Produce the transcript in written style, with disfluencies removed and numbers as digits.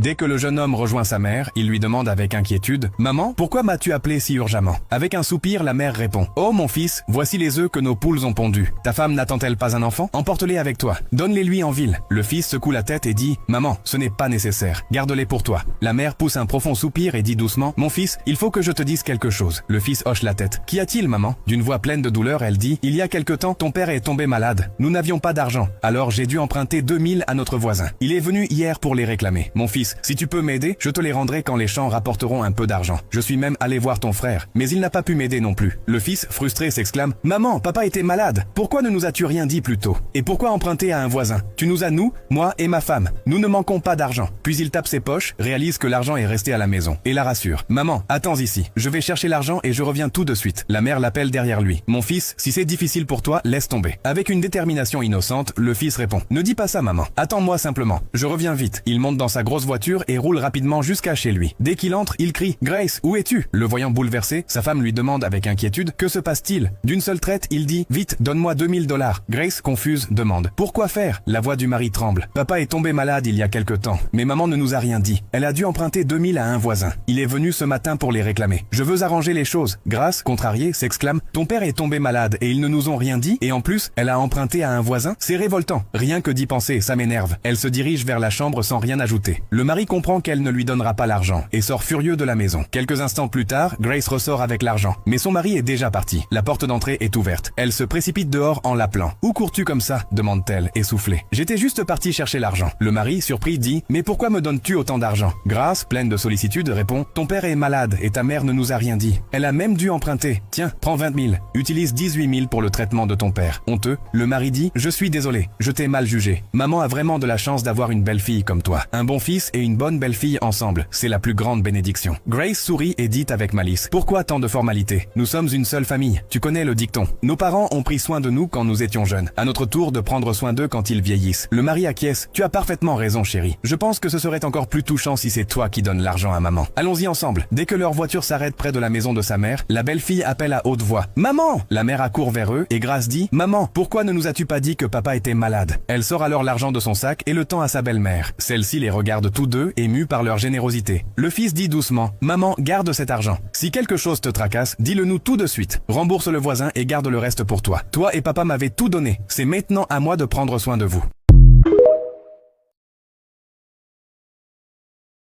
Dès que le jeune homme rejoint sa mère, il lui demande avec inquiétude « Maman, pourquoi m'as-tu appelé si urgemment ?» Avec un soupir, la mère répond « Oh mon fils, voici les œufs que nos poules ont pondus. Ta femme n'attend-elle pas un enfant? Emporte-les avec toi. Donne-les lui en ville. » Le fils secoue la tête et dit « Maman, ce n'est pas nécessaire. Garde-les pour toi. » La mère pousse un profond soupir et dit doucement « Mon fils, il faut que je te dise quelque chose. » Le fils hoche la tête. « Qu'y a-t-il, maman ?» D'une voix pleine de douleur, elle dit « Il y a quelque temps, ton père est tombé malade. Nous n'avions pas d'argent. Alors j'ai dû emprunter 2000 à notre voisin. Il est venu hier pour les réclamer. Mon fils, si tu peux m'aider, je te les rendrai quand les champs rapporteront un peu d'argent. Je suis même allé voir ton frère, mais il n'a pas pu m'aider non plus. » Le fils, frustré, s'exclame « Maman, papa était malade. Pourquoi ne nous as-tu rien dit plus tôt? Et pourquoi emprunter à un voisin? Tu nous as, nous, moi et ma femme. Nous ne manquons pas d'argent. » Puis il tape ses poches, réalise que l'argent est resté à la maison et la rassure. « Maman, attends ici. Je vais chercher l'argent et je reviens tout de suite. » La mère l'appelle derrière lui. « Mon fils, si c'est difficile pour toi, laisse tomber. » Avec une détermination innocente, le fils répond « Ne dis pas ça, maman. Attends-moi simplement. Je reviens vite. » Il monte dans sa grosse voiture et roule rapidement jusqu'à chez lui. Dès qu'il entre, il crie « Grace, où es-tu ?» Le voyant bouleversé, sa femme lui demande avec inquiétude « Que se passe-t-il ?» D'une seule traite, il dit « Vite, donne-moi 2000 $. » Grace, confuse, demande « Pourquoi faire ?» La voix du mari tremble. « Papa est tombé malade il y a quelque temps, mais maman ne nous a rien dit. Elle a dû emprunter 2000 à un voisin. Il est venu ce matin pour les réclamer. Je veux arranger les choses. » Grace, contrariée, s'exclame « Ton père est tombé malade et ils ne nous ont rien dit et en plus, elle a emprunté à un voisin? C'est révoltant. Rien que d'y penser, ça m'énerve. » Elle se dirige vers la chambre sans rien ajouter. Le mari comprend qu'elle ne lui donnera pas l'argent et sort furieux de la maison. Quelques instants plus tard, Grace ressort avec l'argent. Mais son mari est déjà parti. La porte d'entrée est ouverte. Elle se précipite dehors en l'appelant. « Où cours-tu comme ça ?» demande-t-elle, essoufflée. « J'étais juste partie chercher l'argent. » Le mari, surpris, dit « Mais pourquoi me donnes-tu autant d'argent ?» Grace, pleine de sollicitude, répond « Ton père est malade et ta mère ne nous a rien dit. Elle a même dû emprunter. Tiens, prends 20 000. Utilise 18 000 pour le traitement de ton père. » Honteux, le mari dit « Je suis désolé. Je t'ai mal jugé. Maman a vraiment de la chance d'avoir une belle-fille comme toi. Un bon fils et une bonne belle-fille ensemble. C'est la plus grande bénédiction. » Grace sourit et dit avec malice « Pourquoi tant de formalités? Nous sommes une seule famille. Tu connais le dicton. Nos parents ont pris soin de nous quand nous étions jeunes. À notre tour de prendre soin d'eux quand ils vieillissent. » Le mari acquiesce. « Tu as parfaitement raison, chérie. Je pense que ce serait encore plus touchant si c'est toi qui donnes l'argent à maman. Allons-y ensemble. » Dès que leur voiture s'arrête près de la maison de sa mère, la belle-fille appelle à haute voix « Maman !» La mère accourt vers eux et Grace dit « Maman, pourquoi ne nous as-tu pas dit que papa était malade ?» Elle sort alors l'argent de son sac et le tend à sa belle-mère. Celle-ci les regarde tous deux, émus par leur générosité. Le fils dit doucement « Maman, garde cet argent. Si quelque chose te tracasse, dis-le nous tout de suite. Rembourse le voisin et garde le reste pour toi. Toi et papa m'avez tout donné. C'est maintenant à moi de prendre soin de vous. »